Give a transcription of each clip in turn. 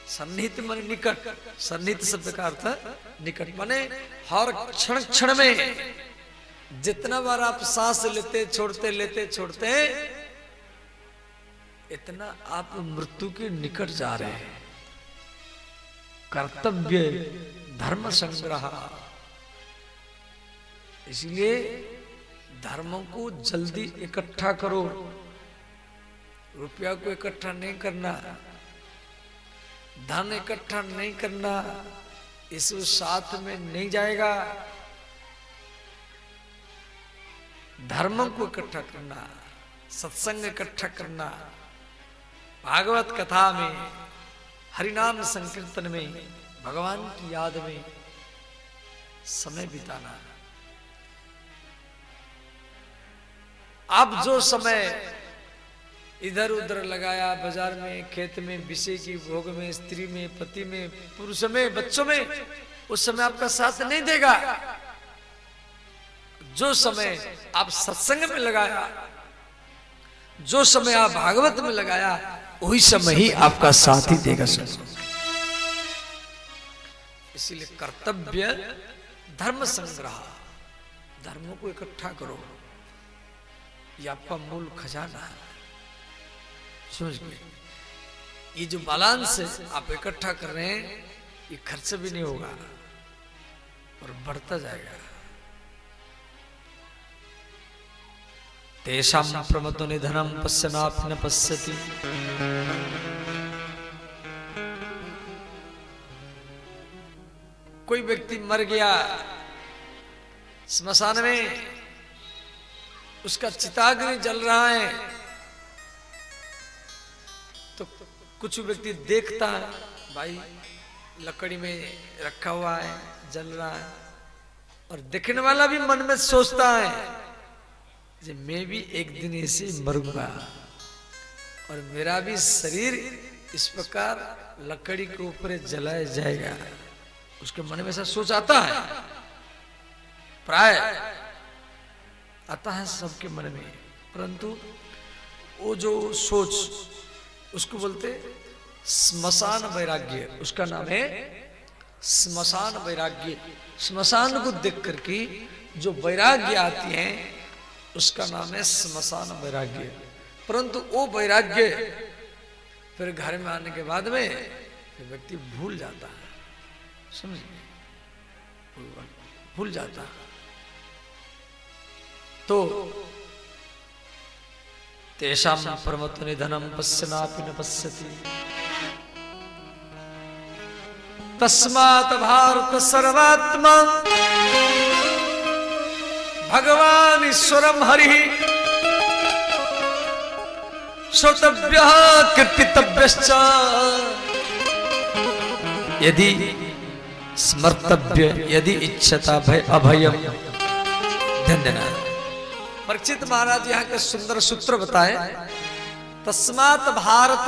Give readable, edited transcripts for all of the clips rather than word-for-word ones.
सन्निहित माने निकट, सन्निहित शब्द का अर्थ निकट माने हर क्षण क्षण में जितना बार आप सांस लेते छोड़ते लेते छोड़ते इतना आप मृत्यु के निकट जा रहे हैं। कर्तव्य धर्म संग्रह, इसलिए धर्मों को जल्दी इकट्ठा करो। रुपया को इकट्ठा नहीं करना, धन इकट्ठा नहीं करना, इस साथ में नहीं जाएगा। धर्म को इकट्ठा करना, सत्संग इकट्ठा करना, भागवत कथा में, हरिनाम संकीर्तन में, भगवान की याद में समय बिताना। आप जो समय इधर उधर लगाया, बाजार में, खेत में, विषय की भोग में, स्त्री में, पति में, पुरुष में, बच्चों में, उस समय आपका साथ नहीं देगा। जो समय आप सत्संग में लगाया, जो समय आप भागवत में लगाया, वही समय ही आपका साथ ही देगा सत्संग। इसीलिए कर्तव्य धर्म संग्रह, धर्मों को इकट्ठा करो, ये आपका मूल खजाना है। समझ गए? ये जो बैलेंस आप इकट्ठा कर रहे हैं, ये खर्च भी नहीं होगा और बढ़ता जाएगा। तेषां प्रमतो निधनं पश्यनापि न पश्यति। कोई व्यक्ति मर गया स्मशान में, उसका चिताग्नि जल रहा है, तो कुछ व्यक्ति देखता है, भाई लकड़ी में रखा हुआ है, जल रहा है, और देखने वाला भी मन में सोचता है कि मैं भी एक दिन ऐसे मरूंगा और मेरा भी शरीर इस प्रकार लकड़ी के ऊपर जलाया जाएगा। उसके मन में ऐसा सोच आता है, प्राय आता है सबके मन में, परंतु वो जो सोच, उसको बोलते स्मशान वैराग्य। उसका नाम है स्मशान वैराग्य। स्मशान को देख करके जो वैराग्य आती है, उसका नाम है स्मशान वैराग्य। परंतु वो वैराग्य फिर घर में आने के बाद में फिर व्यक्ति भूल जाता है। समझ गए? भूल जाता है। तो तेषां प्रमतो निधनं पश्यनापि न पश्यति। तस्मात् भारत सर्वात्मा भगवान ईश्वरम हरि श्रोतव्यः कीर्तितव्यश्च यदि स्मर्तव्य यदि इच्छता भय अभयम। धन्यवाद। परीक्षित महाराज यहाँ के सुंदर सूत्र बताए। तस्मात् भारत,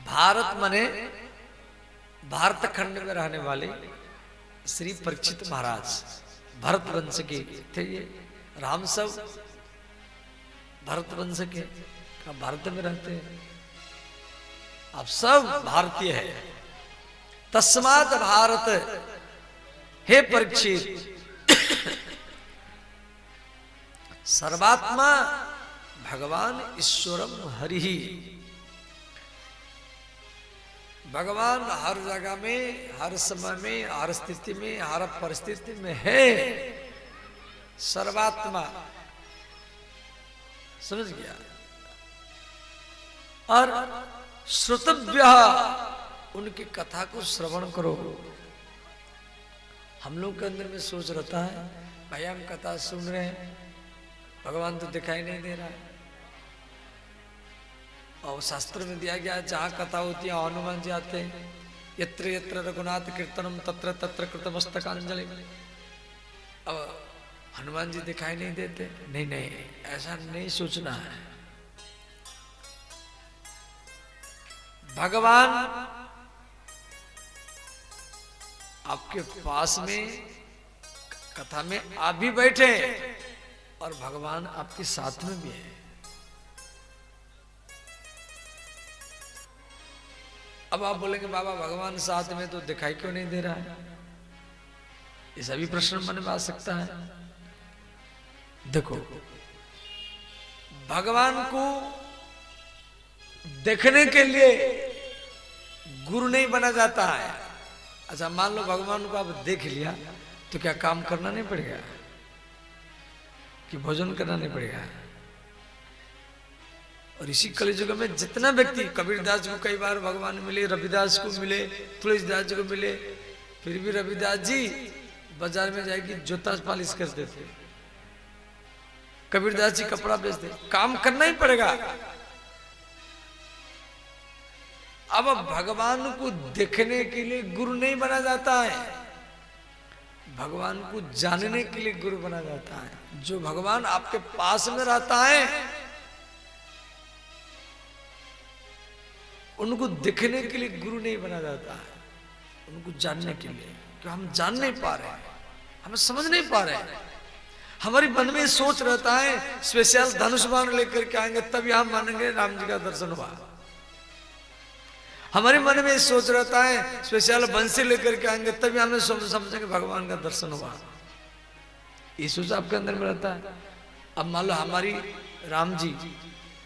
भारत माने भारत खंड में रहने वाले श्री परीक्षित महाराज भरत वंश के थे। ये राम सब भरत वंश के, भारत में रहते हैं, आप सब भारतीय है। तस्मात् भारत, हे परीक्षित, सर्वात्मा भगवान ईश्वरम हरि। भगवान हर जगह में, हर समय में, हर स्थिति में, हर परिस्थिति में है। सर्वात्मा, समझ गया? और श्रोतव्य, उनकी कथा को श्रवण करो। हम लोग के अंदर में सोच रहता है, भाई हम कथा सुन रहे हैं, भगवान तो दिखाई नहीं दे रहा है। और शास्त्र में दिया गया, जहाँ कथा होती है हनुमान जी आते हैं। यत्र यत्र रघुनाथ कीर्तनम तत्र तत्र कृतमस्तकांजलि। अब हनुमान जी दिखाई नहीं देते? नहीं नहीं, ऐसा नहीं सोचना है। भगवान आपके पास में कथा में आप भी बैठे और भगवान आपके साथ में भी है। अब आप बोलेंगे बाबा भगवान साथ में तो दिखाई क्यों नहीं दे रहा है? ये सभी प्रश्न मन में आ सकता है। देखो, भगवान को देखने के लिए गुरु नहीं बना जाता है। अच्छा, मान लो भगवान को आप देख लिया तो क्या काम करना नहीं पड़ेगा कि भोजन करना नहीं पड़ेगा? और इसी कलियुग में जितना व्यक्ति, कबीरदास को कई बार भगवान मिले, रविदास को मिले, तुलसीदास जी को मिले, फिर भी रविदास जी बाजार में जाएगी जूता पालिश करते थे, कबीरदास जी कपड़ा बेचते। काम करना ही पड़ेगा। अब भगवान को देखने के लिए गुरु नहीं बना जाता है, भगवान को जानने के लिए गुरु बना जाता है। जो भगवान आपके पास में रहता है उनको देखने के लिए गुरु नहीं बना जाता है, उनको जानने के लिए। क्यों? हम जान नहीं पा रहे हैं, हम समझ नहीं पा रहे हैं। हमारी मन में सोच रहता है स्पेशल धनुष बाण लेकर के आएंगे तभी हम मानेंगे राम जी का दर्शन हुआ। हमारे मन में सोच रहता है स्पेशल बंसी लेकर के आएंगे तभी हमें समझेंगे भगवान का दर्शन हुआ। ये सोच आपके अंदर में रहता है। अब मान लो हमारी राम जी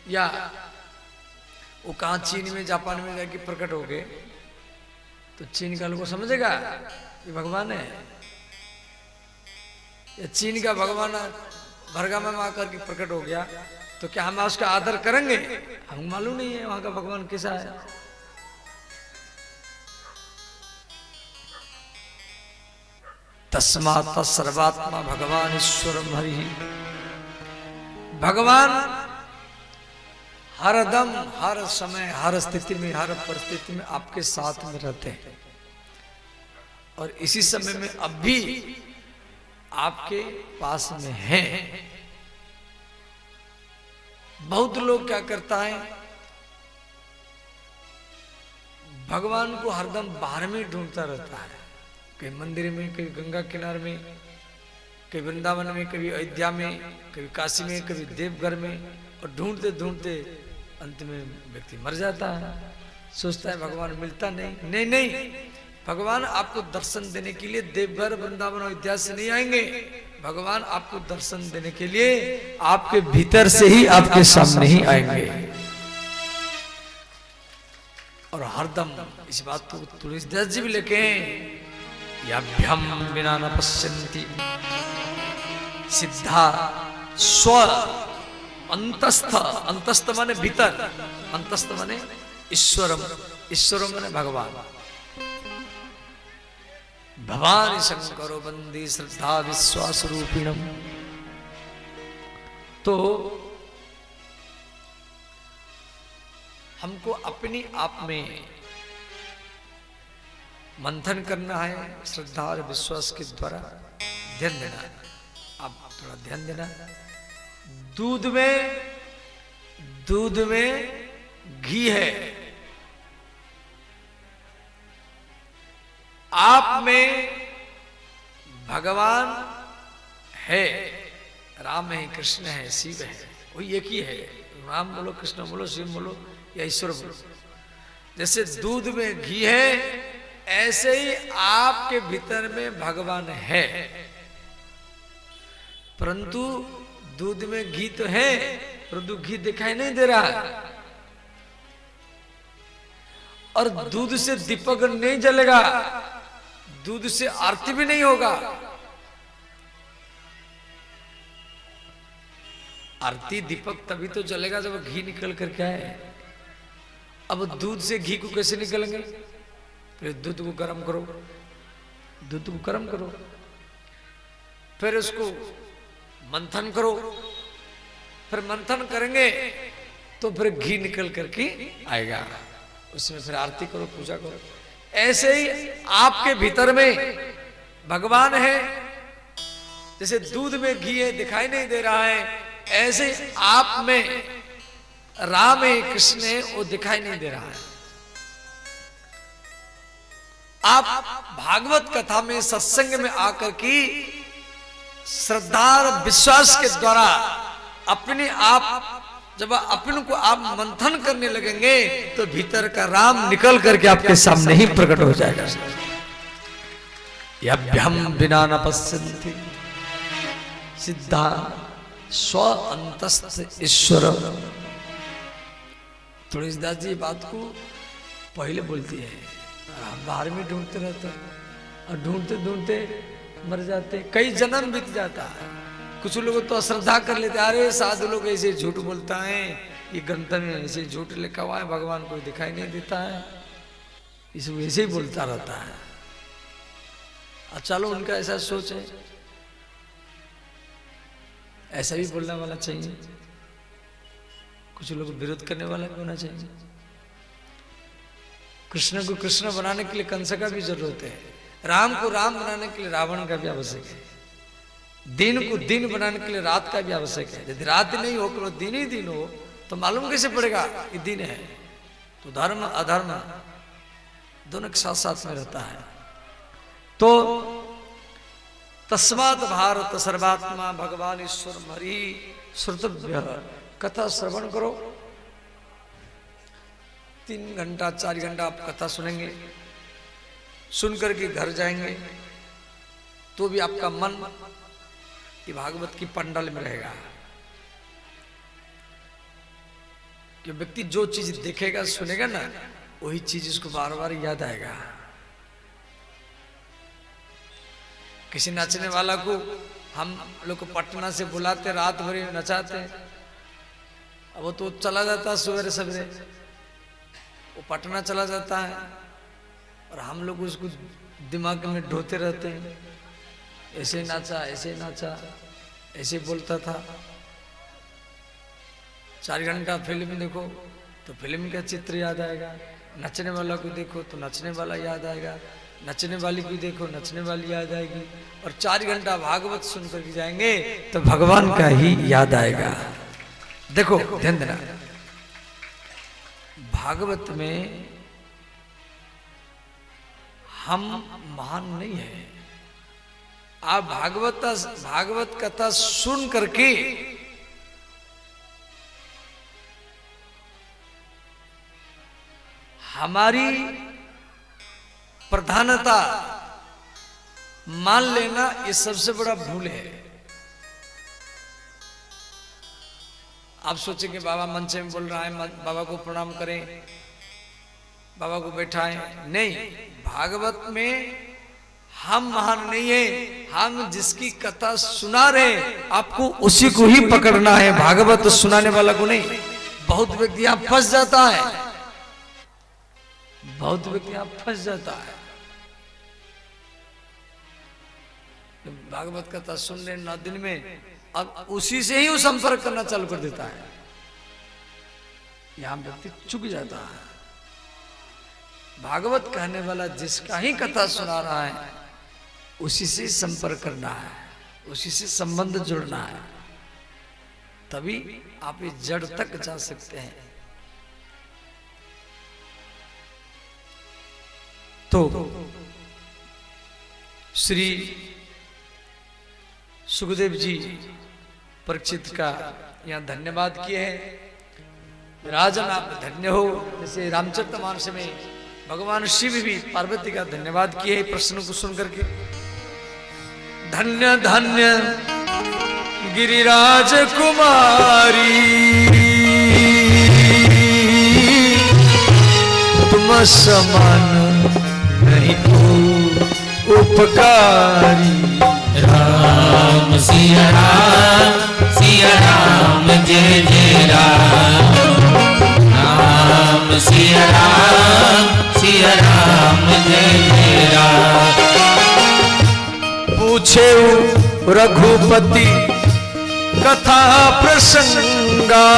या वो कहाँ चीन में जापान में जाके प्रकट हो गए तो चीन का लोग समझेगा ये भगवान है, या चीन का भगवान भरगामा में आकर के प्रकट हो गया तो क्या हम उसका आदर करेंगे? हमको मालूम नहीं है वहां का भगवान कैसा है। तस्मात् सर्वात्मा भगवान ईश्वरम हरि। भगवान हर दम, हर समय, हर स्थिति में, हर परिस्थिति में आपके साथ में रहते हैं। और इसी समय में अब भी आपके पास में हैं। बहुत लोग क्या करता है, भगवान को हरदम बाहर में ढूंढता रहता है, कहीं मंदिर में, कभी गंगा किनारे में, कभी वृंदावन में, कभी अयोध्या में, कभी काशी में, कभी देवघर में, और ढूंढते ढूंढते अंत में व्यक्ति मर जाता है। सोचता है भगवान मिलता नहीं। नहीं नहीं, भगवान आपको दर्शन देने के लिए देवघर, वृंदावन, अयोध्या से नहीं आएंगे। भगवान आपको दर्शन देने के लिए आपके भीतर से ही आपके सामने ही आएंगे। और हरदम इस बात को तुलसीदास जी भी लिखे हैं, याभ्यम विना न पश्यन्ति सिद्धा स्व अंतस्थ। अंतस्थ माने भीतर, अंतस्थ माने ईश्वरम, ईश्वरम माने भगवान। भवानी शंकरो वंदे श्रद्धा विश्वास रूपिणम। तो हमको अपनी आप में मंथन करना है, श्रद्धा और विश्वास के द्वारा ध्यान देना। आप थोड़ा ध्यान देना। दूध में घी है, आप में भगवान है, राम है, कृष्ण है, शिव है, वही एक ही है। राम बोलो, कृष्ण बोलो, शिव बोलो या ईश्वर बोलो। जैसे दूध में घी है ऐसे ही आपके भीतर में भगवान है, परंतु दूध में घी तो है परंतु घी दिखाई नहीं दे रहा है। और दूध से दीपक नहीं जलेगा, दूध से आरती भी नहीं होगा। आरती दीपक तभी तो जलेगा जब घी निकल करके आए। अब दूध से घी को कैसे निकलेंगे? फिर दूध को गर्म करो, दूध को गर्म करो, फिर उसको मंथन करो, फिर मंथन करेंगे तो फिर घी निकल करके आएगा, उसमें फिर आरती करो, पूजा करो। ऐसे ही आपके भीतर में भगवान है। जैसे दूध में घी है दिखाई नहीं दे रहा है, ऐसे आप में राम है, कृष्ण है, वो दिखाई नहीं दे रहा है। आप भागवत कथा में, सत्संग में आकर की श्रद्धा और विश्वास के द्वारा अपने आप जब अपन को आप मंथन करने लगेंगे तो भीतर का राम निकल करके आपके सामने ही प्रकट हो जाएगा। यभ्यम बिना न पश्यन्ति सिद्धा स्व अंतस्थ ईश्वर। तुलसीदास जी बात को पहले बोलती है, हम बाहर में ढूंढते रहते हैं और ढूंढते ढूंढते मर जाते, कई जन्म बीत जाता है। कुछ लोग तो अश्रद्धा कर लेते, अरे साधु लोग ऐसे झूठ बोलता है, ये ग्रंथ में ऐसे झूठ लिखा हुआ है, भगवान कोई दिखाई नहीं देता है, इस वैसे ही बोलता रहता है। चलो उनका ऐसा सोच है, ऐसा भी बोलने वाला चाहिए, कुछ लोग विरोध करने वाला भी होना चाहिए। कृष्ण को कृष्ण बनाने के लिए कंस का भी जरूरत है, राम को राम बनाने के लिए रावण का भी आवश्यक है, दिन को दिन बनाने के लिए रात का भी आवश्यक है। यदि रात नहीं हो केवल दिन ही दिन हो तो मालूम कैसे पड़ेगा ये दिन है। तो धर्म अधर्म दोनों के साथ साथ में रहता है। तो तस्मात् भारत सर्वात्मा भगवान ईश्वर मरी श्रुतव्य। कथा श्रवण करो, 3 घंटा 4 घंटा आप कथा सुनेंगे, सुनकर के घर जाएंगे तो भी आपका मन ये भागवत की पंडाल में रहेगा। कि व्यक्ति जो चीज देखेगा सुनेगा ना, वही चीज उसको बार बार याद आएगा। किसी नाचने वाला को हम लोग को पटना से बुलाते, रात भर नचाते, अब वो तो चला जाता सवेरे सवेरे, वो पटना चला जाता है और हम लोग उसको दिमाग में ढोते रहते हैं, ऐसे नाचा ऐसे नाचा ऐसे बोलता था। 4 घंटा फिल्म देखो तो फिल्म का चित्र याद आएगा, नचने वाला को देखो तो नचने वाला याद आएगा, नचने वाली को देखो नचने वाली याद आएगी, और 4 घंटा भागवत सुन करके जाएंगे तो भगवान का ही याद आएगा। देखो ध्यान देना, भागवत में हम महान नहीं है। आप भागवत कथा सुन करके हमारी प्रधानता मान लेना ये सबसे बड़ा भूल है। आप सोचेंगे बाबा मंच में बोल रहा है, बाबा को प्रणाम करें, बाबा को बैठाएं, नहीं। भागवत में हम महान नहीं है, हम जिसकी कथा सुना रहे आपको उसी को ही पकड़ना है, भागवत सुनाने वाला को नहीं। बहुत व्यक्ति यहां फंस जाता है, बहुत व्यक्ति यहां फंस जाता है। भागवत कथा सुन ले 9 दिन में, अब उसी से ही वो संपर्क करना चालू कर देता है, यहां व्यक्ति चुक जाता है। भागवत कहने वाला जिसका ही कथा सुना रहा है उसी से संपर्क करना है, उसी से संबंध जोड़ना है, तभी आप इस जड़ तक जा सकते हैं। तो श्री सुखदेव जी परीक्षित का यहाँ धन्यवाद किए हैं। राजन आप धन्य हो। जैसे रामचरितमानस में भगवान शिव भी पार्वती का धन्यवाद किए हैं प्रश्न को सुन करके। धन्य धन्य गिरिराज कुमारी, तुम समान नहीं को उपकारी। राम सिया राम जय जय राम, राम सिया राम जय जय राम। पूछे रघुपति कथा प्रसंगा,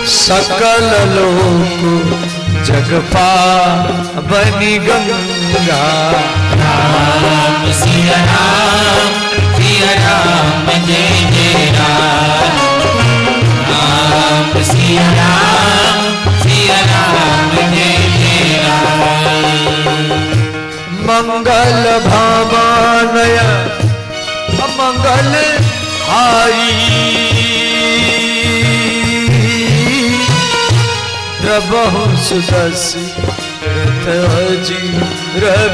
सकल लोक जगपा बनी गंगा। राम सिया राम जय जय राम, राम सिया राम जय जय राम। मंगल भामानय मंगल भाई द्रबहु सुदसी जी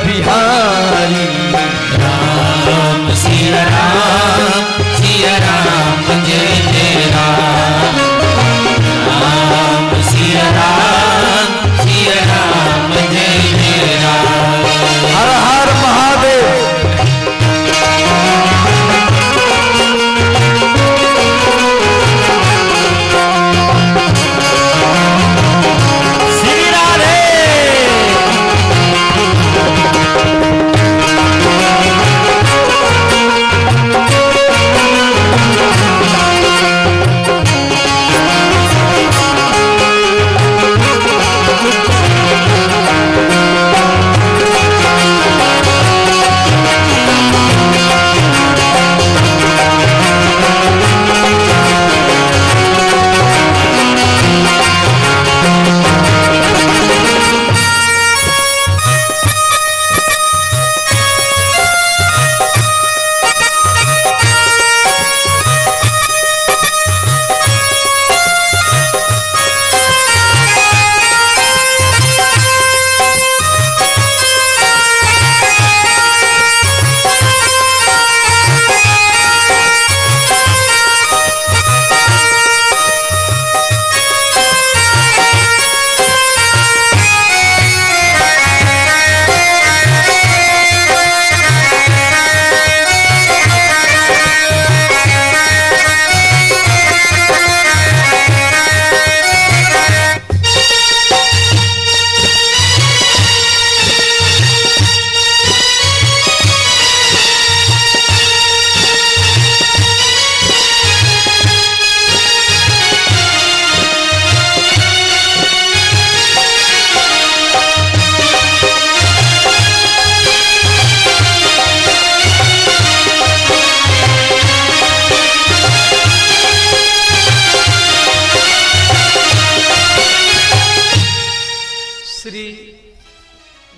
बिहारी राम सिया राम जय जय राम राम सिया राम जय जय राम हर हर महादेव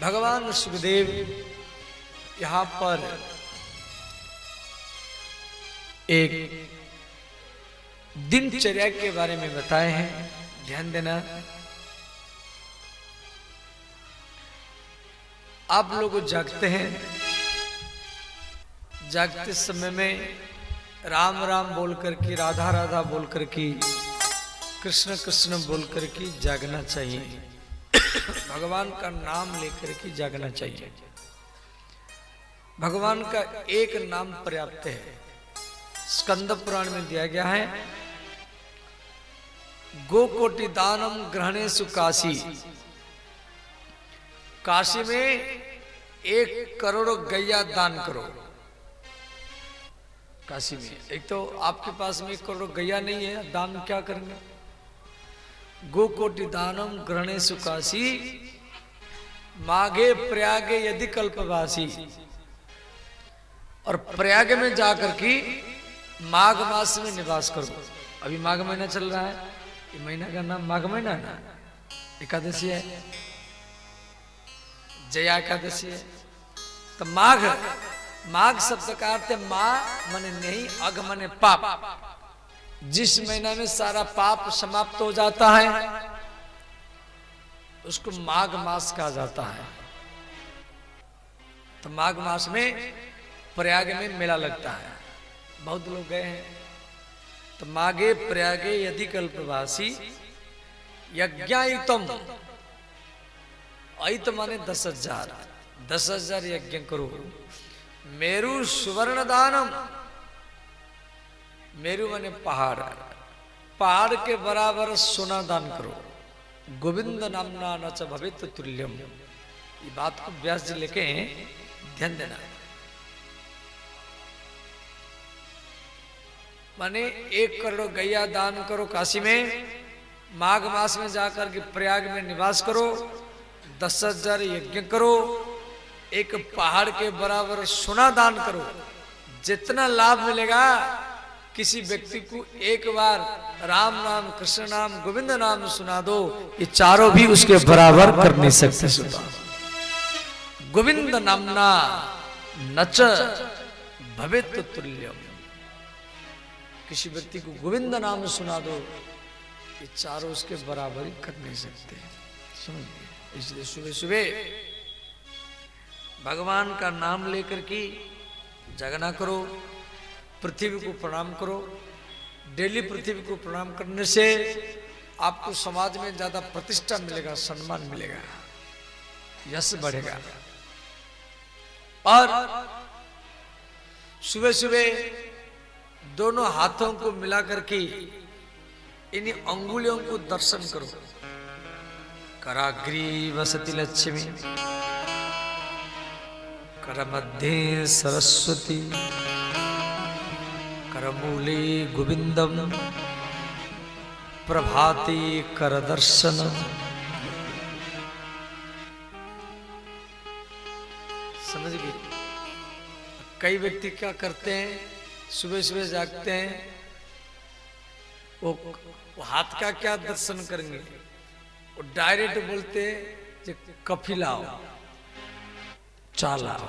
भगवान सुखदेव यहाँ पर एक दिनचर्या के बारे में बताए हैं, ध्यान देना। आप लोग जागते हैं, जागते समय में राम राम बोल करके, राधा राधा बोल करके, कृष्ण कृष्ण बोल करके जागना चाहिए। भगवान का नाम लेकर के जागना चाहिए। भगवान का एक नाम पर्याप्त है। स्कंद पुराण में दिया गया है, गोकोटि दानम ग्रहणेषु काशी। काशी में 1 करोड़ गैया दान करो। काशी में एक तो आपके पास में 1 करोड़ गैया नहीं है, दान क्या करेंगे? गोकोटि दानम ग्रहणेषु काशी माघे प्रयागे यदि कल्पवासी। और प्रयाग में जाकर के माघ मास में निवास करो। अभी माघ महीना चल रहा है, ये महीना का नाम माघ महीना है ना, एकादशी है, जया एकादशी है। तो माघ, माघ शब्द का अर्थ है माँ मने नहीं, अघ मने पाप। जिस महीना में सारा पाप समाप्त हो जाता है उसको माघ मास कहा जाता है। तो माघ मास में प्रयाग में मेला लगता है, बहुत लोग गए हैं। तो माघे प्रयागे यदि कल्पवासी यज्ञायुतम, अयुत माने 10,000, 10,000 यज्ञ करो। मेरु सुवर्ण दानम, मेरु माने पहाड़, पहाड़ के बराबर सोना दान करो। गोविंद नामना न च भवेत् तुल्यम। ये बात को व्यास जी लेके ध्यान देना। माने 1 करोड़ गैया दान करो काशी में, माघ मास में जाकर के प्रयाग में निवास करो, 10,000 यज्ञ करो, एक पहाड़ के बराबर सोना दान करो। जितना लाभ मिलेगा, किसी व्यक्ति को एक बार राम नाम, कृष्ण नाम, गोविंद नाम सुना दो, ये चारों भी उसके बराबर कर नहीं सकते। सुना गोविंद नामना नच भवेत् तुल्यम। किसी व्यक्ति को गोविंद नाम सुना दो, ये चारों उसके बराबर ही कर नहीं सकते, समझिए। इसलिए सुबह सुबह भगवान का नाम लेकर के जागना करो, पृथ्वी को प्रणाम करो। डेली पृथ्वी को प्रणाम करने से आपको समाज में ज्यादा प्रतिष्ठा मिलेगा, सम्मान मिलेगा, यश बढ़ेगा। और सुबह सुबह दोनों हाथों को मिला करके इन्हीं अंगुलियों को दर्शन करो। कराग्री वसति लक्ष्मी, कर मध्य सरस्वती, करमूले गोविंदम, प्रभाते कर दर्शन। समझ गए? कई व्यक्ति क्या करते हैं, सुबह सुबह जागते हैं, वो हाथ का क्या दर्शन करेंगे, वो डायरेक्ट बोलते हैं कि कॉफी लाओ, चाय लाओ,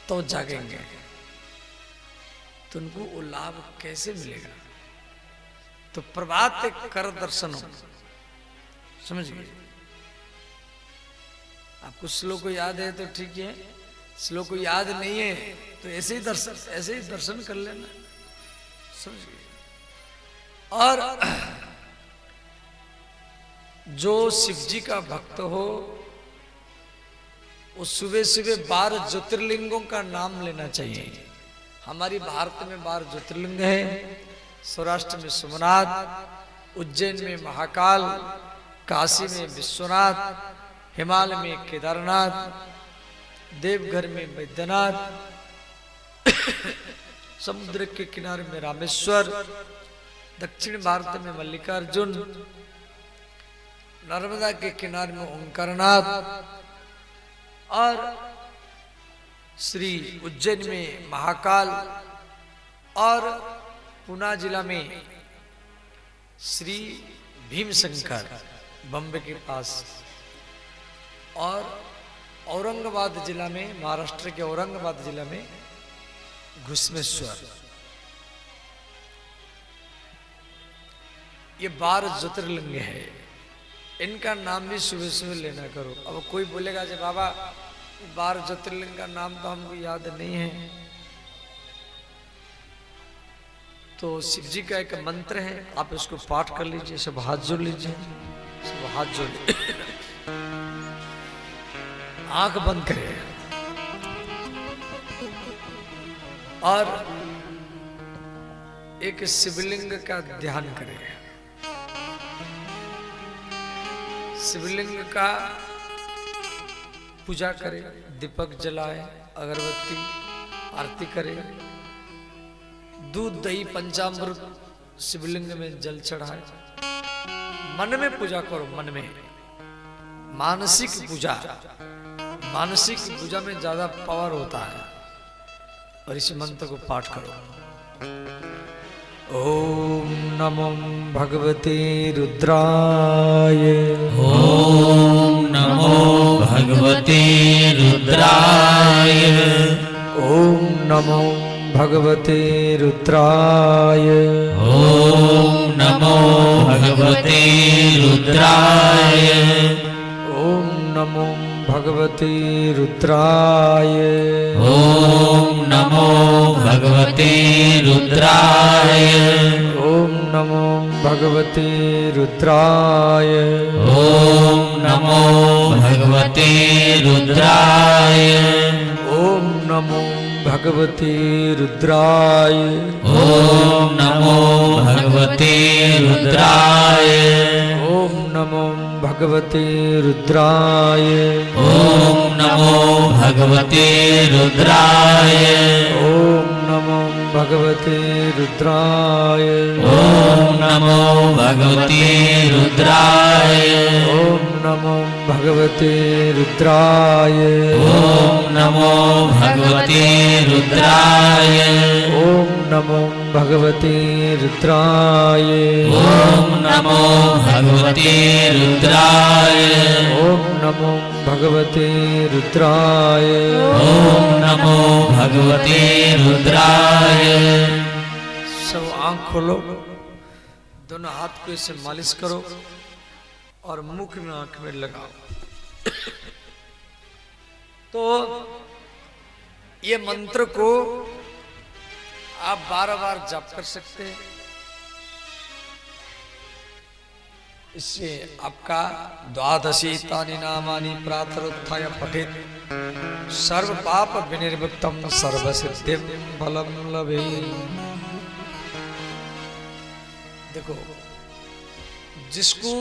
तो जागेंगे। तो उनको वो लाभ कैसे मिलेगा? तो प्रभात कर दर्शन हो, समझ गए? आपको श्लोक को याद है तो ठीक है, श्लोक को याद नहीं है तो ऐसे ही दर्शन कर लेना, समझ गए? और जो शिव जी का भक्त हो वो सुबह सुबह 12 ज्योतिर्लिंगों का नाम लेना चाहिए। हमारी भारत में 12 ज्योतिर्लिंग है। सौराष्ट्र में सोमनाथ, उज्जैन में महाकाल, काशी में विश्वनाथ, हिमालय में केदारनाथ, देवघर में बैद्यनाथ, समुद्र के किनारे में रामेश्वर, दक्षिण भारत में मल्लिकार्जुन, नर्मदा के किनारे में ओंकारनाथ, और श्री उज्जैन में महाकाल, और पुणे जिला में श्री भीमशंकर बम्बे के पास, और औरंगाबाद जिला में, महाराष्ट्र के औरंगाबाद जिला में घुसमेश्वर। ये 12 ज्योतिर्लिंग है। इनका नाम भी सुबह सुबह लेना करो। अब कोई बोलेगा कि बाबा 12 ज्योतिर्लिंग का नाम तो हमको याद नहीं है, तो शिव जी का एक मंत्र है, आप इसको पाठ कर लीजिए। सब हाथ जोड़ लीजिए, सब हाथ जोड़ लीजिए, आंख बंद करें और एक शिवलिंग का ध्यान करें। शिवलिंग का पूजा करें, दीपक जलाए, अगरबत्ती आरती करें, दूध दही पंचामृत शिवलिंग में जल चढ़ाए। मन में पूजा करो, मन में मानसिक पूजा, मानसिक पूजा में ज्यादा पावर होता है। और इस मंत्र को पाठ करो। ओम नमो भगवते रुद्राय, ओम नमो भगवते रुद्राय, ओम नमो भगवते रुद्राय, ओम नमो भगवते रुद्राय, ओम नमो भगवते रुद्राय, ओम नमो भगवते रुद्राय, ओम नमो भगवते रुद्राय, ओम नमो भगवते रुद्राय, ओम नमो भगवते रुद्राय, ओम नमो भगवते रुद्राय, ओम नमो भगवते रुद्राय, ओम नमो भगवते रुद्राय, ओम नमो भगवते रुद्राय, ओम नमो भगवते रुद्राय, ओम नमो भगवते रुद्राय, ओम नमो भगवते रुद्राय, ओम नमो भगवते रुद्राय, ओम नमो भगवते रुद्राय, ओम नमो भगवते रुद्राय। ओम नमो भगवते रुद्राय। सब आंख खोलो, दोनों हाथ को इसे मालिश करो और मुख में आंख में लगाओ। तो ये मंत्र को आप बार-बार जाप कर सकते हैं। इससे आपका द्वादशी तानि नामानि प्रातरुत्थाय पठेत् सर्व पाप विनिर्मुक्तम सर्व सिद्धिम फलम लभेत्। देखो, जिसको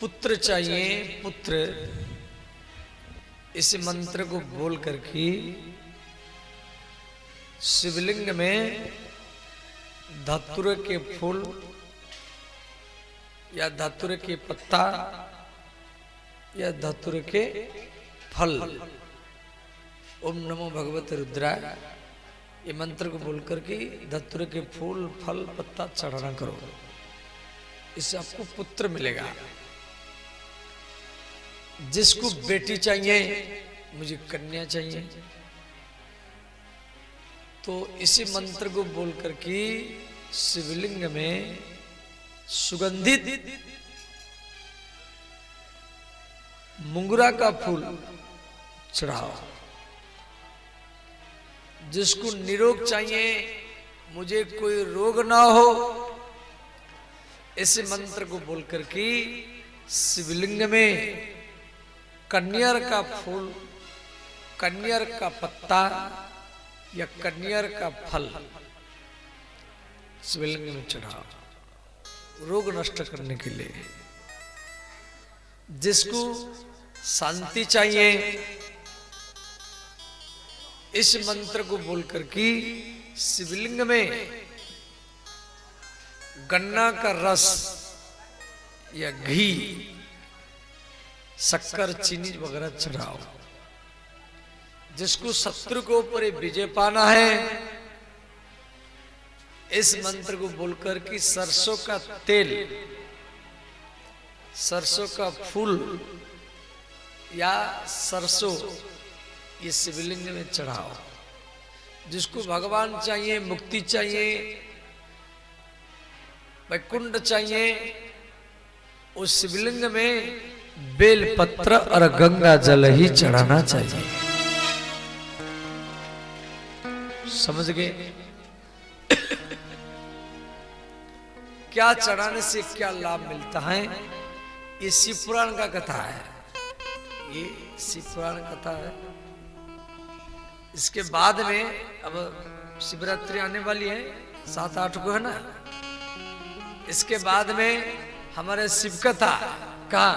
पुत्र चाहिए, पुत्र इस मंत्र को बोल करके शिवलिंग में धतूरे के फूल या धतूरे के पत्ता या धतूरे के फल, ओम नमो भगवते रुद्राय, ये मंत्र को बोल करके धतूरे के फूल फल पत्ता चढ़ाना करो। इससे आपको पुत्र मिलेगा। जिसको बेटी चाहिए, मुझे कन्या चाहिए, तो इसी मंत्र को बोल करके शिवलिंग में सुगंधित मुंगरा का फूल चढ़ाओ। जिसको निरोग चाहिए, मुझे कोई रोग ना हो, इस मंत्र को बोल करके शिवलिंग में कन्यार का फूल, कन्यार का पत्ता या कन्यार का फल शिवलिंग में चढ़ाओ, रोग नष्ट करने के लिए। जिसको शांति चाहिए, इस मंत्र को बोल करके शिवलिंग में गन्ना का रस या घी, शक्कर, चीनी वगैरह चढ़ाओ। जिसको शत्रु के ऊपर विजय पाना है, इस मंत्र को बोलकर कि सरसों का तेल, सरसों का फूल या सरसों, ये शिवलिंग में चढ़ाओ। जिसको भगवान चाहिए, मुक्ति चाहिए, वैकुंठ चाहिए, उस शिवलिंग में बेल पत्र और गंगा जल ही चढ़ाना चाहिए। समझ गए? क्या चढ़ाने से क्या लाभ मिलता है? ये शिव पुराण का कथा है, ये शिव पुराण कथा है। इसके बाद में अब शिवरात्रि आने वाली है, 7-8 को है ना। इसके बाद में हमारे शिव कथा का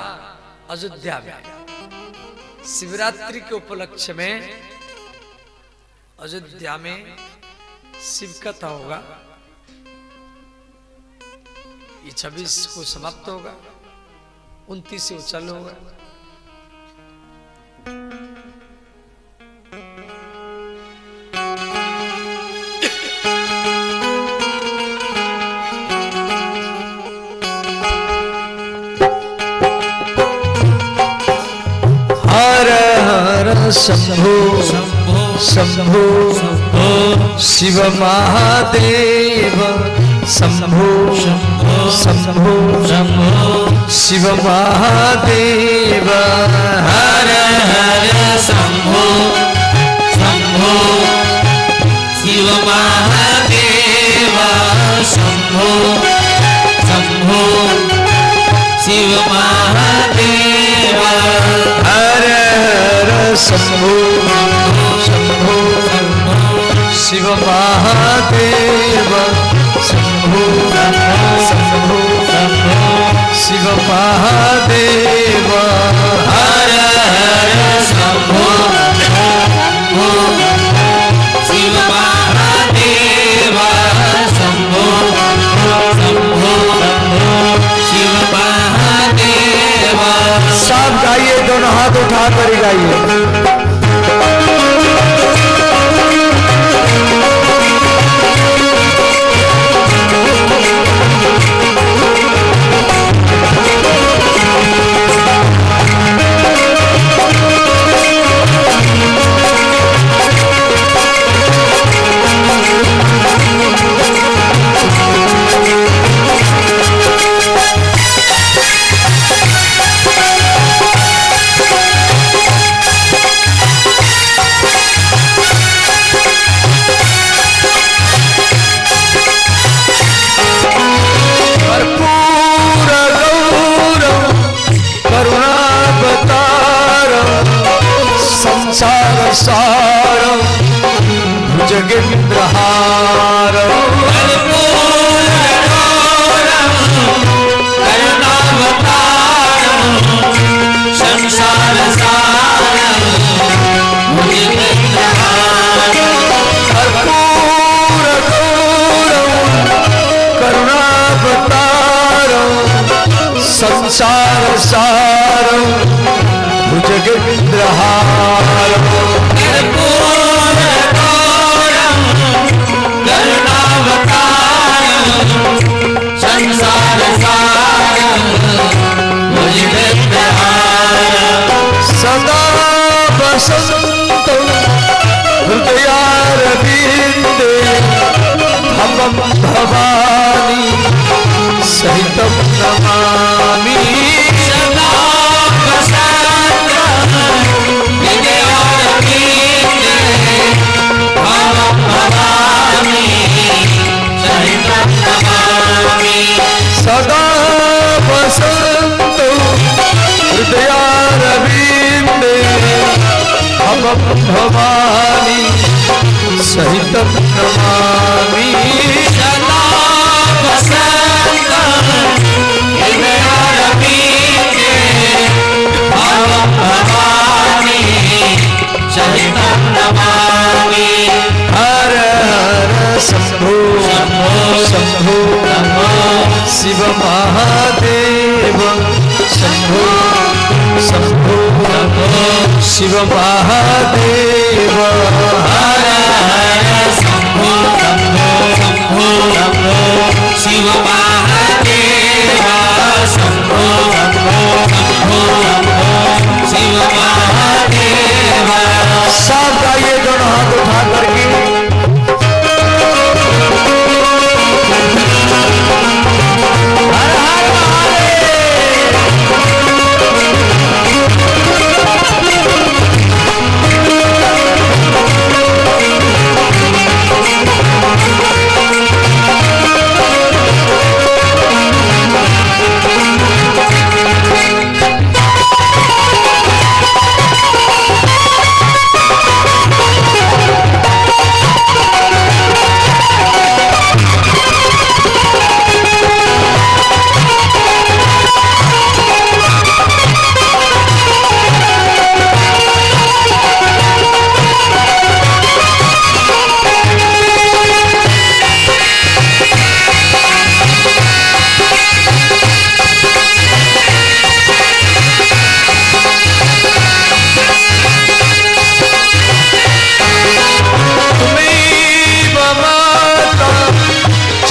अयोध्या में शिवरात्रि के उपलक्ष्य में अयोध्या में शिव कथा होगा। ये 26 को समाप्त होगा, 29 से चालू होगा। हर हर शंभो शंभो शिव महादेव, शंभो शंभो शिव महादेव। हर हर शंभो शंभो शिव महादेव, शंभो शंभो शिव महादेव। हर हर शंभो शंभो शिव महादेव, शंभो शंभो शिव महादेव। हर हर शंभो शंभो शिव महादेव, शंभो शंभो शिव महादेव। सब गाइए, दोनों हाथ उठा कर गाइए। सारं भुजगेन्द्रहारं करुणावतारं संसारसारं भुजगेन्द्रहारं कर्पूरगौरं करुणावतारं संसारसारं भुजगेन्द्रहारं कर्पूरगौरं करुणावतारं संसारसारं भुजगेन्द्रहारं सदा वसन्तं हृदयारविन्दे भवं भवानी सहितं नमामि सदा वसन्तं हृदयारविन्दे भवं भवानी सहितं नमामि सदा वसन्तं हृदयारविन्दे भवं भवानी सहितं नमामि सदा वसन्तं हृदयारविन्दे भवं भवानी सहितं नमामि हर हर शंभो शंभो शिव महादेव शंभो शंभो शिव महादेव हर हर शंभो शंभो शंभो शिव महादेव शंभो शंभो शिव महादेव सब गाइए दोनों हाथ उठा करके हर हर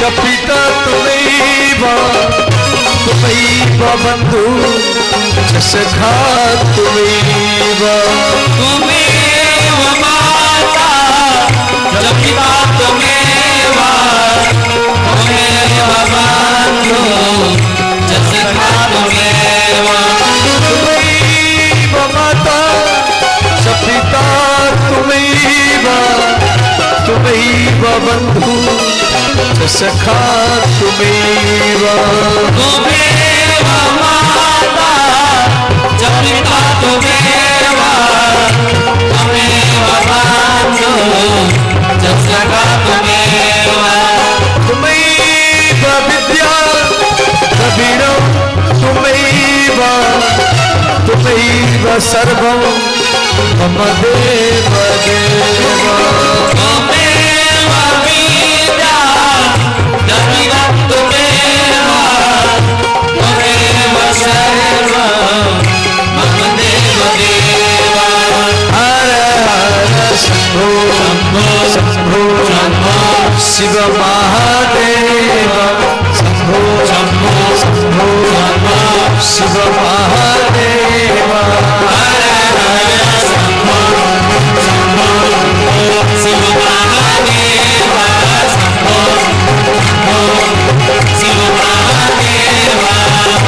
पिता तुम्हें बंधु सखा तुम्हें माता पिता तुम्हें बंधु सखा तुम्हें माता पिता तुम्हें बंधु सखा तुम्हें माता पिता तुम्हें बंधु सखा तुम्हें विद्या द्रविणं तुम्हें सर्वं मम देव देवा शिव महादेव शंभो शंभो शंभो शिव महादेव हर हर शंभो शंभो शिव महादेव शंभो शंभो शिव महादेव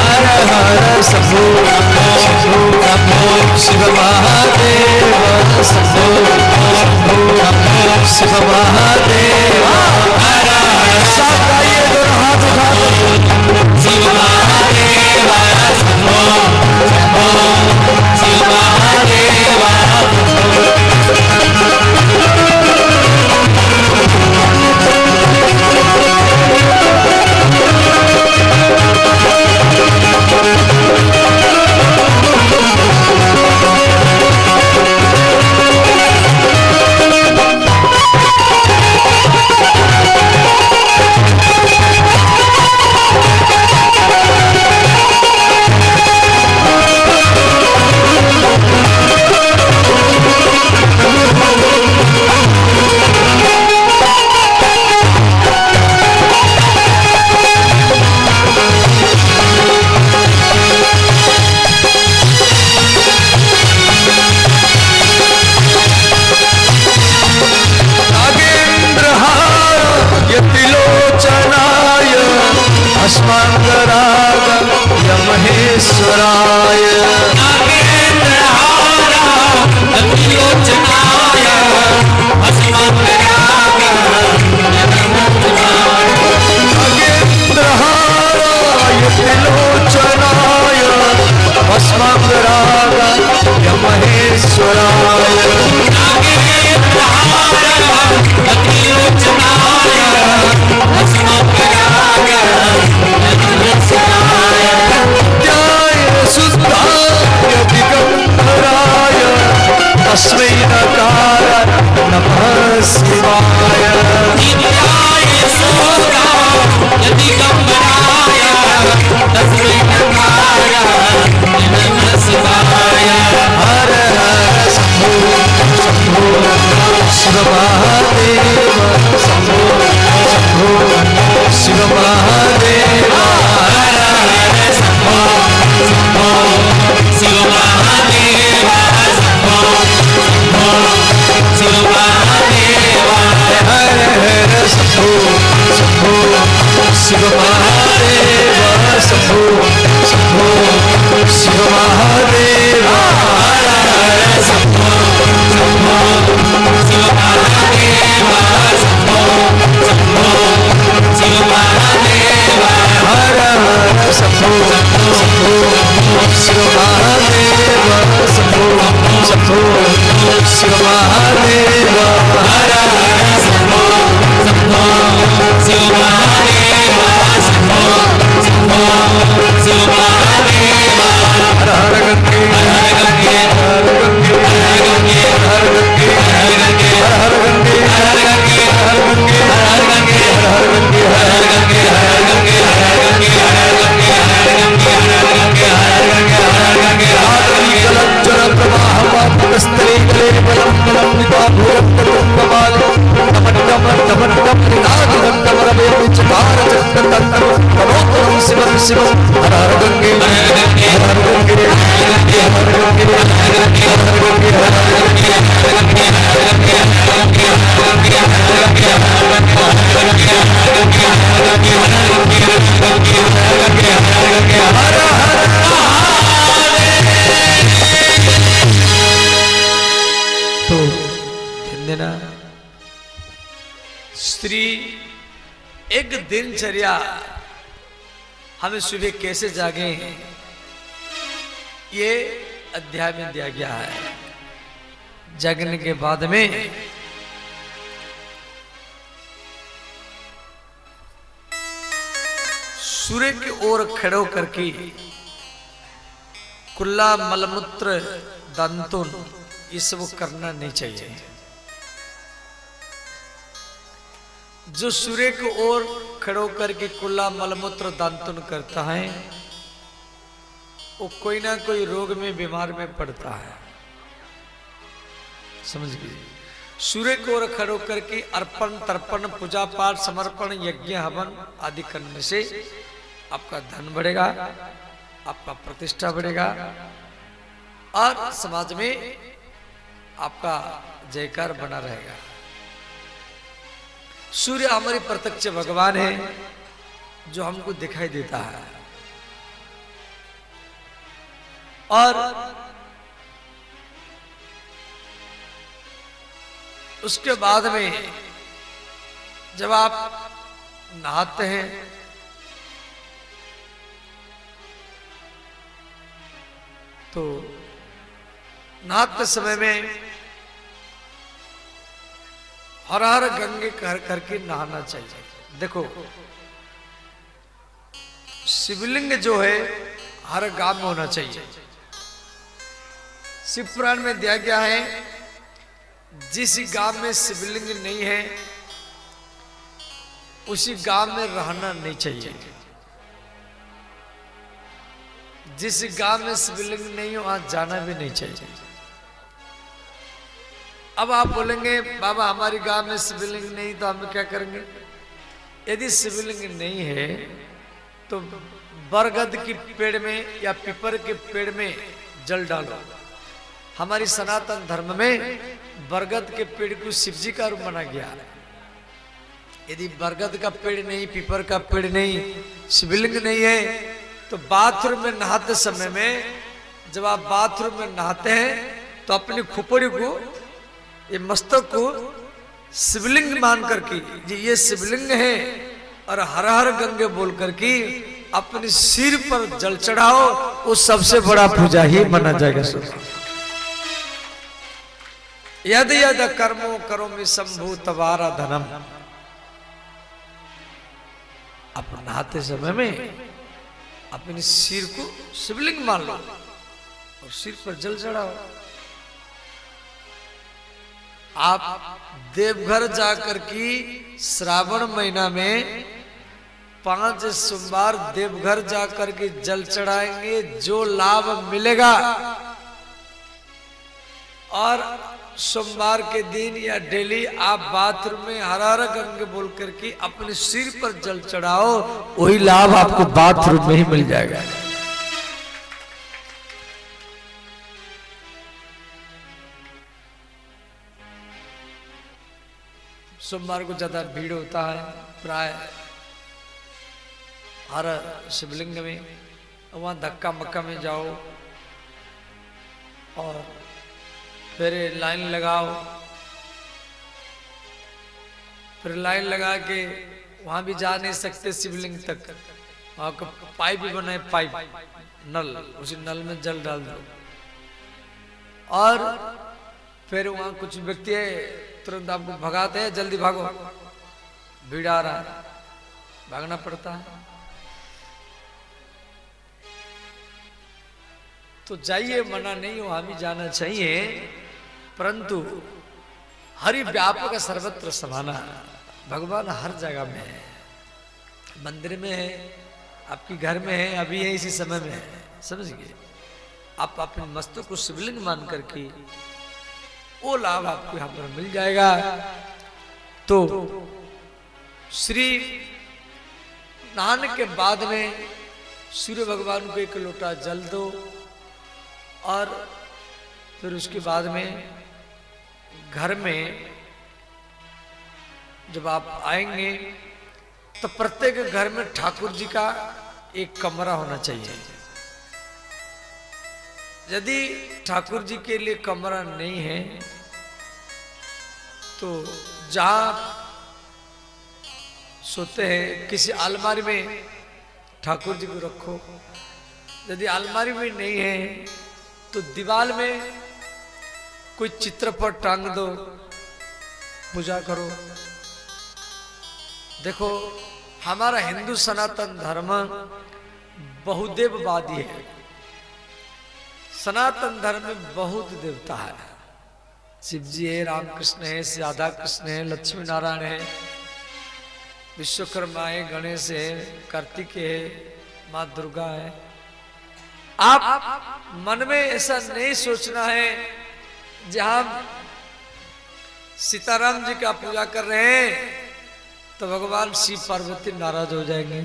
हर हर शंभो शंभो शिव महादेव शंभो शंभो शिव महादेव हर हर सब गाइए दोनों हाथ उठा शिव महादेव शंभो शंभो शिव महादेव भस्मांगराग यमहेश्वराय नागेंद्रहारा त्रिलोचनाय भस्मांगराग नागेंद्रहाराय त्रिलोचनाय भस्मांगराग यमहेश्वराय तस्मै नकार नमः शिवाय नित्याय सुराय दिगंबराय तस्मै नकार नमः शिवाय हर हर शंभो शंभो शिव महादेव शंभो शंभो शिव महादेव हर हर शंभो शंभो शिव महादेव शंभो शंभो शिव महादेव हर हर शंभो शंभो शिव महादेव शंभो शंभो शिव महादेव हर हर शंभो शंभो शिव महादेव शंभो शंभो शिव महादेव हर हर शंभो शंभो शिव महादेव शंभो शंभो शिव महादेव हर हर शंभो शंभो शिव महादेव शंभो शंभो शिव महादेव हर हर गंगे हर गंगे हर गंगे हर गंगे हर गंगे हर हर गंगे हर गंगे हर गंगे हर गंगे हर गंगे हर गंगे हर गंगे हर गंगे हर गंगे हर गंगे हर गंगे हर गंगे जल प्रवाह पापस्तरे गले बलम बलम निपा भूरप्तमाल तमन तमन तमन तमन नाद दंडवर बेचकार चक्र तंत्र तमोतम शिवम शिवम हर हर गंगे हर गंगे हर गंगे हर गंगे हर गंगे हर गंगे हर गंगे हर गंगे तो देना स्त्री एक दिनचर्या हमें सुबह कैसे जागे ये अध्याय में दिया गया है। जागने के बाद में सूर्य की ओर खड़े होकर के कुल्ला मलमूत्र दंतुन ये सब करना नहीं चाहिए। जो सूर्य की ओर खड़े होकर के कुल्ला मलमूत्र दंतुन करता है वो कोई ना कोई रोग में बीमार में पड़ता है। समझ गए। सूर्य को ओर खड़े होकर के अर्पण तर्पण पूजा पाठ समर्पण यज्ञ हवन आदि करने से आपका धन बढ़ेगा, आपका प्रतिष्ठा बढ़ेगा और समाज में आपका जयकार बना रहेगा। सूर्य हमारी प्रत्यक्ष भगवान है जो हमको दिखाई देता है। और उसके बाद में जब आप नहाते हैं तो नहाते समय में हर हर गंगे करके नहाना चाहिए। देखो शिवलिंग जो है हर गांव में होना चाहिए। शिव पुराण में दिया गया है जिस गांव में शिवलिंग नहीं है उसी गांव में रहना नहीं चाहिए। जिस गांव में शिवलिंग नहीं हो वहां जाना भी नहीं चाहिए। अब आप बोलेंगे बाबा हमारी गांव में शिवलिंग नहीं तो हम क्या करेंगे? यदि शिवलिंग नहीं है तो बरगद के पेड़ में या पीपर के पेड़ में जल डालो। हमारी सनातन धर्म में बरगद के पेड़ को शिव जी का रूप माना गया है। यदि बरगद का पेड़ नहीं, पीपर का पेड़ नहीं, शिवलिंग नहीं है, तो बाथरूम में नहाते समय में, जब आप बाथरूम में नहाते हैं तो अपनी खुपड़ी को, ये मस्तक को शिवलिंग मान करके ये शिवलिंग है और हर हर गंगे बोल करके अपने सिर पर जल चढ़ाओ, वो सबसे बड़ा पूजा ही माना जाएगा। यद यद कर्मो करोमि शंभु तवारा धनम। आप नहाते समय में अपने सिर को शिवलिंग मान लो और सिर पर जल चढ़ाओ। आप देवघर जाकर की श्रावण महीना में 5 सोमवार देवघर जाकर के जल चढ़ाएंगे, जो लाभ मिलेगा, और सोमवार के दिन या डेली आप बाथरूम में हर हर गंगे बोल करके अपने सिर पर जल चढ़ाओ, वही लाभ आपको बाथरूम में ही मिल जाएगा। सोमवार को ज्यादा भीड़ होता है प्राय हर शिवलिंग में, वहां धक्का मक्का में जाओ और फिर लाइन लगाओ, फिर लाइन लगा के वहां भी जा नहीं सकते शिवलिंग तक, वहां का पाइप भी बनाए, पाइप नल, उसी नल में जल डाल दो। और फिर वहां कुछ व्यक्ति है तुरंत आपको भगाते हैं, जल्दी भागो, भीड़ आ रहा है, भागना पड़ता है। तो जाइए, मना नहीं, वहां भी जाना चाहिए, परंतु हरि व्यापक सर्वत्र समाना, भगवान हर जगह में है, मंदिर में है, आपकी घर में है, अभी है, इसी समय में है, समझ गए। आप अपने मस्तक को शिवलिंग मान करके वो लाभ आपको यहां पर मिल जाएगा। तो श्री नहाने के बाद में सूर्य भगवान को 1 लोटा जल दो, और फिर उसके बाद में घर में जब आप आएंगे तो प्रत्येक घर में ठाकुर जी का एक कमरा होना चाहिए। यदि ठाकुर जी के लिए कमरा नहीं है तो जहां सोते हैं किसी अलमारी में ठाकुर जी को रखो। यदि अलमारी में नहीं है तो दीवार में कोई चित्र पर टांग दो, पूजा करो। देखो, हमारा हिंदू सनातन धर्म बहुदेववादी है। सनातन धर्म में बहुत देवता है, शिव जी है, रामकृष्ण है, राधा कृष्ण है, लक्ष्मी नारायण है, विश्वकर्मा है, गणेश है, कार्तिक है, माँ दुर्गा है। आप मन में ऐसा नहीं सोचना है जहां सीताराम जी का पूजा कर रहे हैं तो भगवान शिव पार्वती नाराज हो जाएंगे,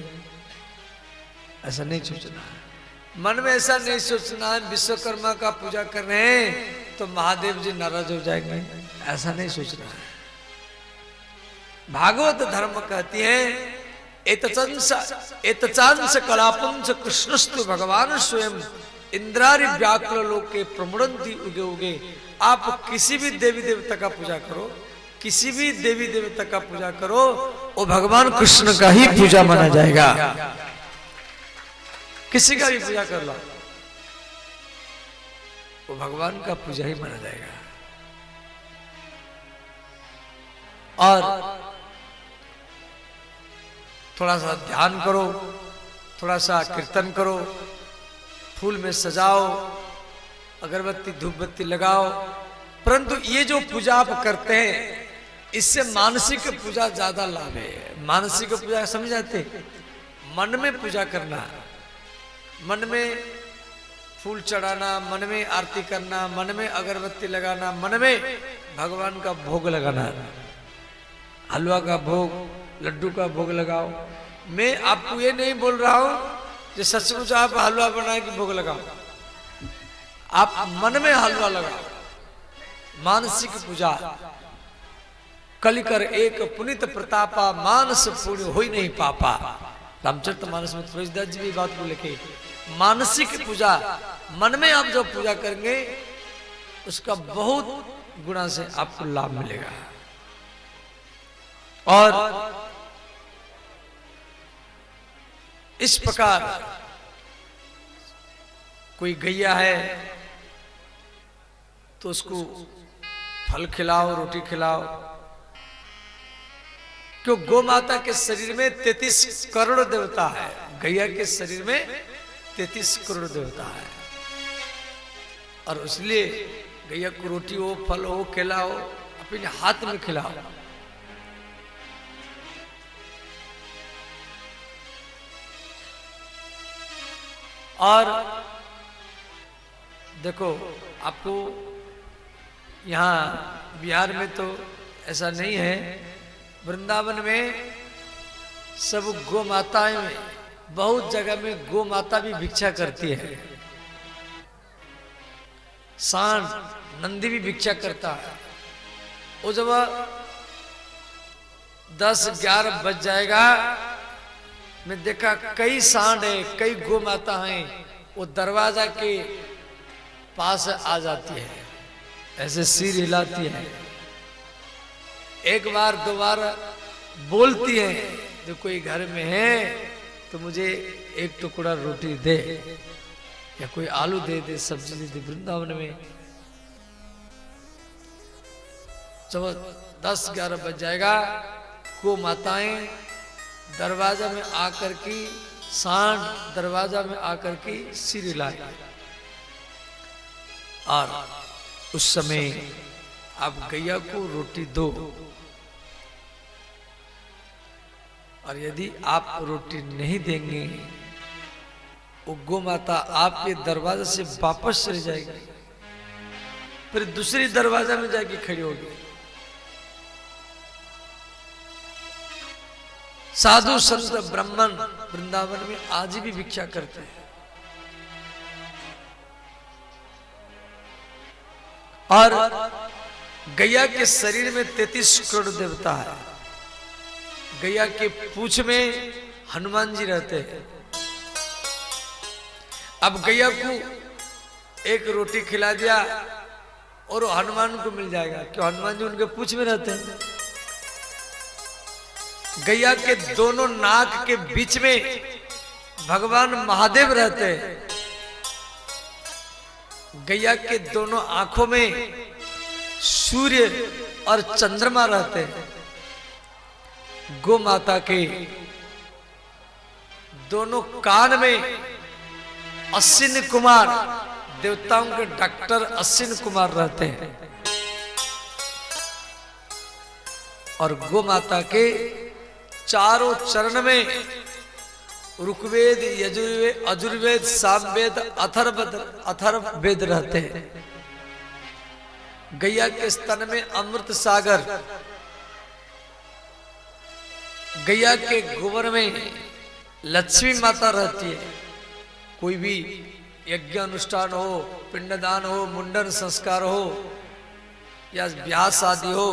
ऐसा नहीं सोचना है। मन में ऐसा नहीं सोचना है विश्वकर्मा का पूजा कर रहे हैं तो महादेव जी नाराज हो जाएंगे, ऐसा नहीं सोचना है। भागवत धर्म कहती है एतचांस कलापुंस कृष्णस्तु भगवान स्वयं इंद्रारि व्याकुल लोके प्रमुरंती उगे उगे। आप किसी भी देवी देवता का पूजा करो, किसी भी देवी देवता का पूजा करो, वो भगवान कृष्ण का ही पूजा माना जाएगा। किसी का भी पूजा कर लो, वो भगवान का पूजा ही माना जाएगा। और थोड़ा सा ध्यान करो, थोड़ा सा कीर्तन करो, फूल में सजाओ, अगरबत्ती धूप बत्ती लगाओ। परंतु ये जो पूजा आप करते हैं इससे मानसिक पूजा ज्यादा लाभ है। मानसिक पूजा समझ जाते, मन में पूजा करना, मन में फूल चढ़ाना, मन में आरती करना, मन में अगरबत्ती लगाना, मन में भगवान का भोग लगाना, हलवा का भोग, लड्डू का भोग लगाओ। मैं आपको ये नहीं बोल रहा हूं कि सचमुच आप हलवा बना के भोग लगाओ, आप मन में हलवा लगाओ। मानसिक पूजा, कलिकर एक पुनित प्रतापा, मानस पुण्य हो ही नहीं पापा। रामचरितमानस में तुलसीदास जी भी बात को लेके, मानसिक पूजा, मन में आप जो पूजा करेंगे उसका बहुत गुना से आपको लाभ मिलेगा। और इस प्रकार कोई गैया है तो उसको फल खिलाओ, रोटी खिलाओ, क्यों गौ माता के शरीर में 33 करोड़ देवता है, गैया के शरीर में 33 करोड़ देवता है। और इसलिए गैया को रोटी हो, फल हो, खिलाओ, अपने हाथ में खिलाओ। और देखो, आपको यहाँ बिहार में तो ऐसा नहीं है, वृंदावन में सब गौ माताएं में, बहुत जगह में गौ माता भी भिक्षा करती है। सांड, नंदी भी भिक्षा करता है। वो जब 10-11 बज जाएगा, मैं देखा कई सांड है, कई गौ माता हैं, वो दरवाजा के पास आ जाती है, ऐसे सिर हिलाती है, एक बार 2 बार बोलती है, जो कोई घर में है तो मुझे एक टुकड़ा रोटी दे, या कोई आलू दे दे, सब्जी दे दे। वृंदावन में जब 10-11 बज जाएगा, गौ माताएं दरवाजा में आकर की, सांड दरवाजा में आकर की सिर हिलाए, और उस समय आप गैया को रोटी दो। और यदि आप रोटी नहीं देंगे, वो गौ माता आपके दरवाजे से वापस चली जाएगी, फिर दूसरी दरवाजा में जाके खड़ी होगी। साधु संत ब्राह्मण वृंदावन में आज भी भिक्षा करते हैं। और गैया के शरीर में 33 करोड़ देवता है। गैया के पूंछ में हनुमान जी रहते हैं। अब गैया को एक रोटी खिला दिया और वो हनुमान को मिल जाएगा, क्यों? हनुमान जी उनके पूंछ में रहते हैं। गैया के दोनों नाक के बीच में भगवान महादेव रहते हैं। गैया के दोनों आंखों में सूर्य और चंद्रमा रहते हैं। गौ माता के दोनों कान में अश्विन कुमार, देवताओं के डॉक्टर अश्विन कुमार रहते हैं। और गौ माता के चारों चरण में ऋग्वेद, यजुर्वेद, अजुर्वेद, सामवेद, अथर्व वेद रहते हैं। गैया के स्तन में अमृत सागर, गैया के गोबर में लक्ष्मी माता रहती है। कोई भी यज्ञ अनुष्ठान हो, पिंडदान हो, मुंडन संस्कार हो या ब्याह शादी हो,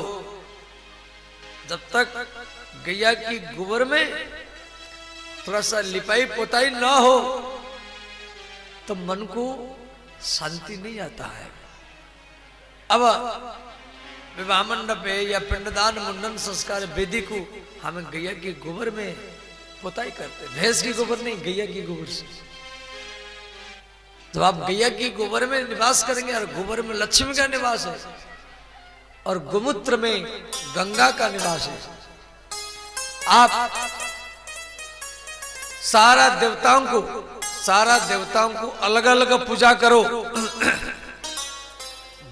जब तक गैया की गोबर में थोड़ा सा लिपाई पोताई ना हो तो मन को शांति नहीं आता है। अब विवाह मंडप है या पिंडदान, मुंडन संस्कार, वेदी को हमें गैया के गोबर में पोताई करते हैं। भैंस की गोबर नहीं, गैया की गोबर से। जब आप गैया की गोबर में निवास करेंगे, और गोबर में लक्ष्मी का निवास है और गोमूत्र में गंगा का निवास है। आप सारा देवताओं को अलग अलग पूजा करो,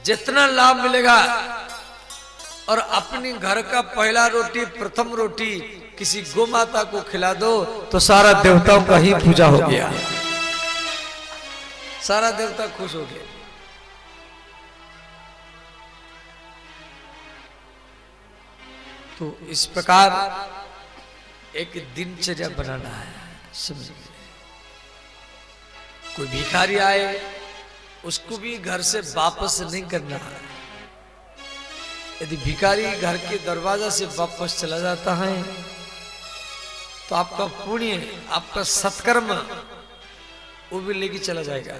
जितना लाभ मिलेगा। और अपनी घर का पहला रोटी, प्रथम रोटी किसी गौ माता को खिला दो तो सारा देवताओं का ही पूजा हो गया, सारा देवता खुश हो गया। तो इस प्रकार एक दिनचर्या बनाना है। समझिए, कोई भिखारी आए उसको भी घर से वापस नहीं करना है। यदि भिखारी घर के दरवाजा से वापस चला जाता है तो आपका पुण्य, आपका सत्कर्म वो भी लेके चला जाएगा।